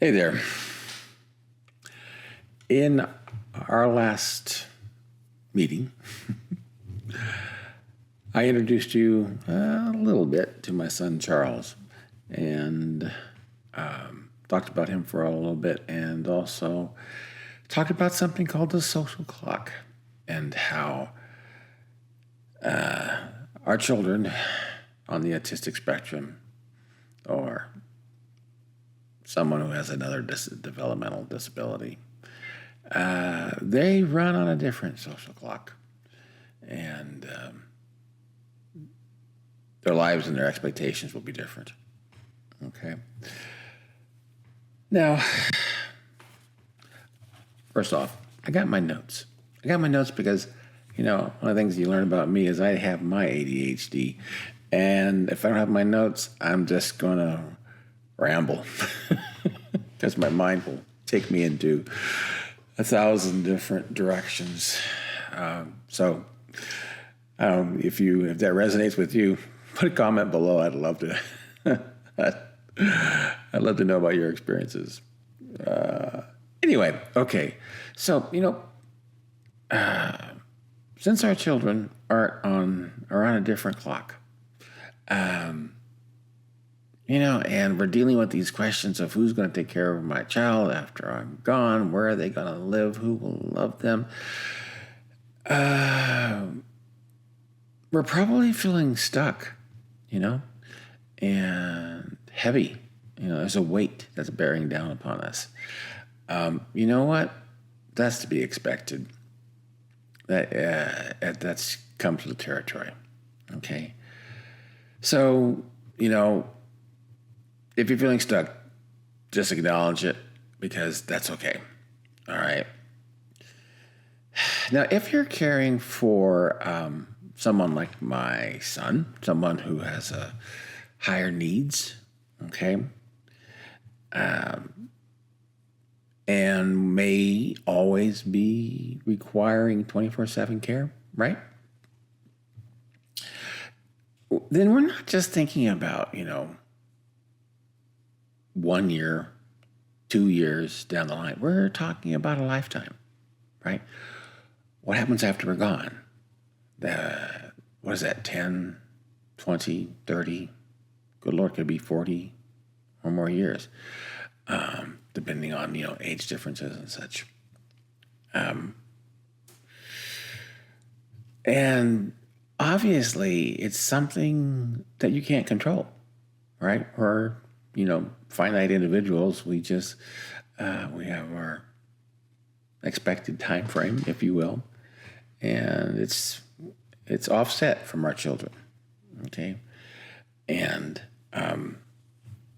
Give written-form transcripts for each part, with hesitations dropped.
Hey there. In our last meeting, I introduced you a little bit to my son Charles and talked about him for a little bit, and also talked about something called the social clock and how our children on the autistic spectrum, or someone who has another developmental disability, they run on a different social clock, and their lives and their expectations will be different. Okay. Now, first off, I got my notes. Because, one of the things you learn about me is I have my ADHD, and if I don't have my notes, I'm just going to ramble because my mind will take me into 1,000 different directions. So if that resonates with you, put a comment below. I'd love to. I'd love to know about your experiences. Anyway, okay. So since our children are on a different clock, and we're dealing with these questions of who's going to take care of my child after I'm gone, where are they going to live, who will love them. We're probably feeling stuck, and heavy. There's a weight that's bearing down upon us. You know what? That's to be expected. That comes with the territory. Okay. So, if you're feeling stuck, just acknowledge it, because that's okay. All right. Now, if you're caring for someone like my son, someone who has higher needs, okay, and may always be requiring 24/7 care, right? Then we're not just thinking about, 1 year, 2 years down the line. We're talking about a lifetime, right? What happens after we're gone? What is that, 10, 20, 30? Good Lord, could be 40 or more years, depending on, age differences and such. And obviously, it's something that you can't control, right? Or, finite individuals, we just, we have our expected time frame, if you will, and it's offset from our children, okay? And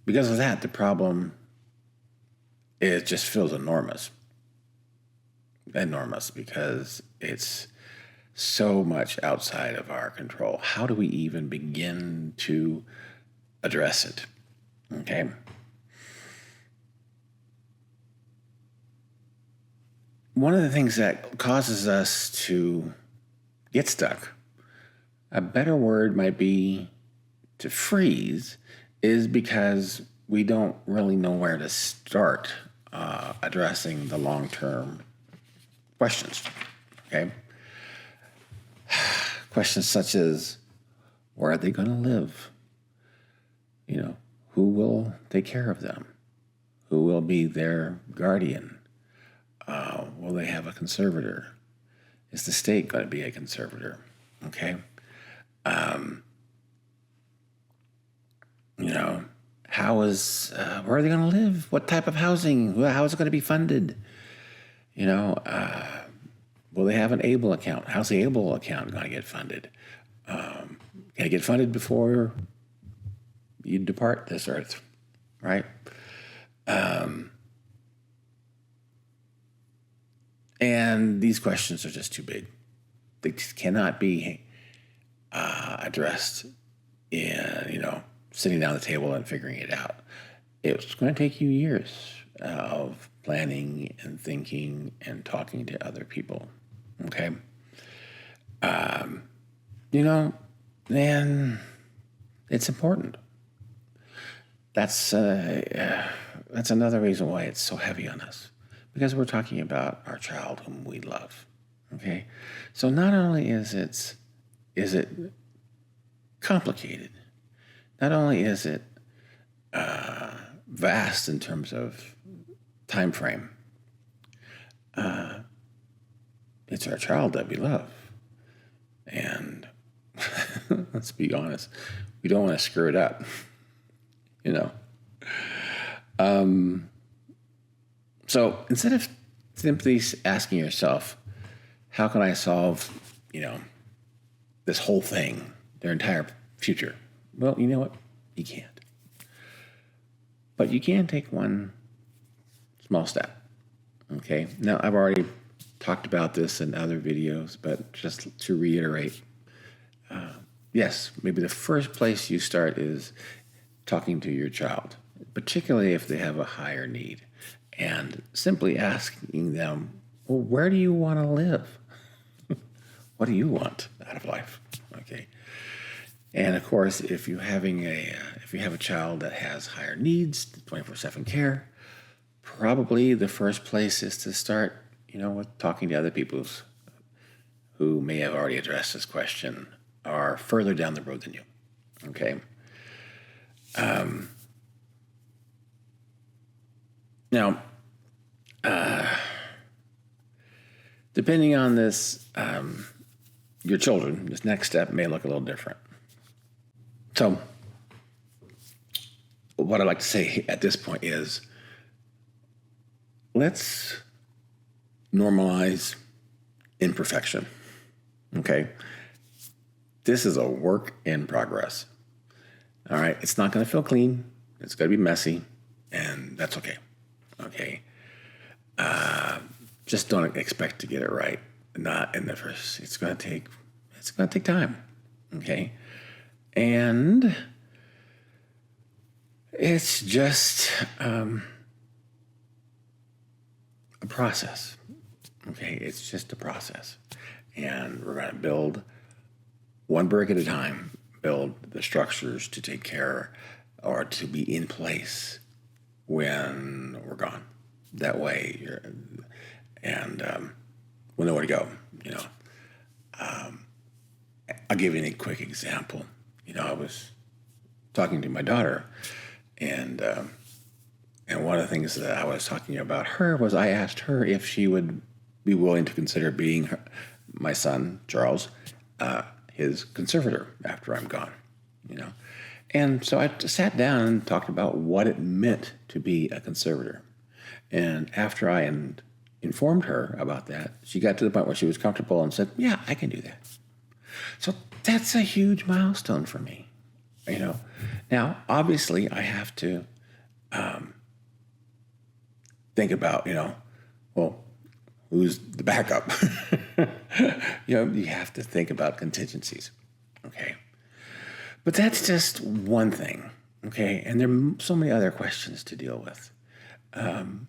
because of that, the problem, it just feels enormous, because it's so much outside of our control. How do we even begin to address it? Okay. One of the things that causes us to get stuck, a better word might be to freeze, is because we don't really know where to start addressing the long-term questions. Okay. Questions such as, where are they going to live? Who will take care of them? Who will be their guardian? Will they have a conservator? Is the state going to be a conservator? Okay. Where are they going to live? What type of housing? How is it going to be funded? Will they have an ABLE account? How's the ABLE account going to get funded? Can it get funded before you depart this earth, right? And these questions are just too big. They just cannot be addressed in, sitting down at the table and figuring it out. It's going to take you years of planning and thinking and talking to other people, okay? Then it's important. that's another reason why it's so heavy on us, because we're talking about our child whom we love. Okay, so not only is it complicated, not only is it vast in terms of time frame, it's our child that we love, and let's be honest, we don't want to screw it up, you know. So instead of simply asking yourself, how can I solve, this whole thing, their entire future? Well, you know what? You can't. But you can take one small step. Okay. Now, I've already talked about this in other videos, but just to reiterate, yes, maybe the first place you start is talking to your child, particularly if they have a higher need, and simply asking them, well, where do you want to live? What do you want out of life? Okay. And of course, if you have a child that has higher needs, 24/7 care, probably the first place is to start, with talking to other people who may have already addressed this question or further down the road than you. Okay. Now, depending on this, your children, this next step may look a little different. So, what I'd like to say at this point is, let's normalize imperfection. Okay? This is a work in progress. All right? It's not going to feel clean. It's going to be messy, and that's okay. Okay? Just don't expect to get it right. Not in the first. It's going to take time. Okay? And it's just a process. Okay? It's just a process. And we're going to build one brick at a time, build the structures to take care or to be in place when we're gone. That way, we'll know where to go. I'll give you a quick example. I was talking to my daughter, and one of the things that I was talking about her was I asked her if she would be willing to consider being my son Charles, his conservator after I'm gone. And so I sat down and talked about what it meant to be a conservator. And after I informed her about that, she got to the point where she was comfortable and said, yeah, I can do that. So that's a huge milestone for me. Now, obviously, I have to think about, well, who's the backup? You have to think about contingencies, okay? But that's just one thing, okay? And there are so many other questions to deal with. And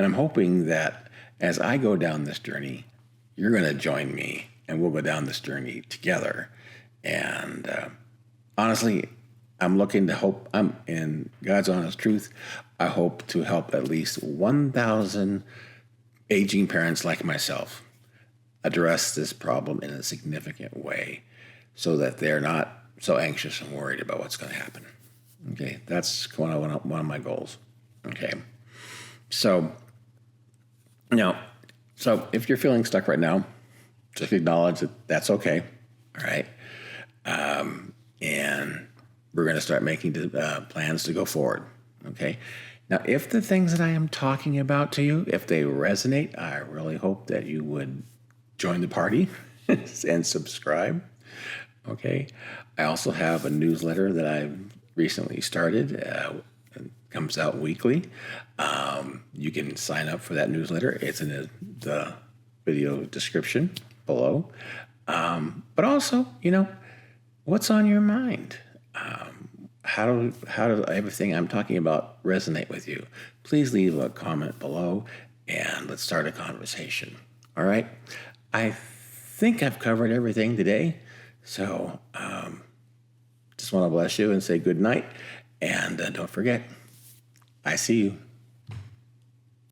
I'm hoping that as I go down this journey, you're going to join me, and we'll go down this journey together. And honestly, I'm in God's honest truth, I hope to help at least 1,000 aging parents like myself address this problem in a significant way so that they're not so anxious and worried about what's going to happen. Okay, that's one of my goals. Okay, so if you're feeling stuck right now, just acknowledge that that's okay. All right, and we're going to start making plans to go forward. Okay. Now, if the things that I am talking about to you, if they resonate, I really hope that you would join the party and subscribe. Okay. I also have a newsletter that I've recently started. It comes out weekly. You can sign up for that newsletter. It's in the video description below. But also, what's on your mind? How does everything I'm talking about resonate with you? Please leave a comment below, and let's start a conversation. All right? I think I've covered everything today, so just want to bless you and say good night, And don't forget, I see you.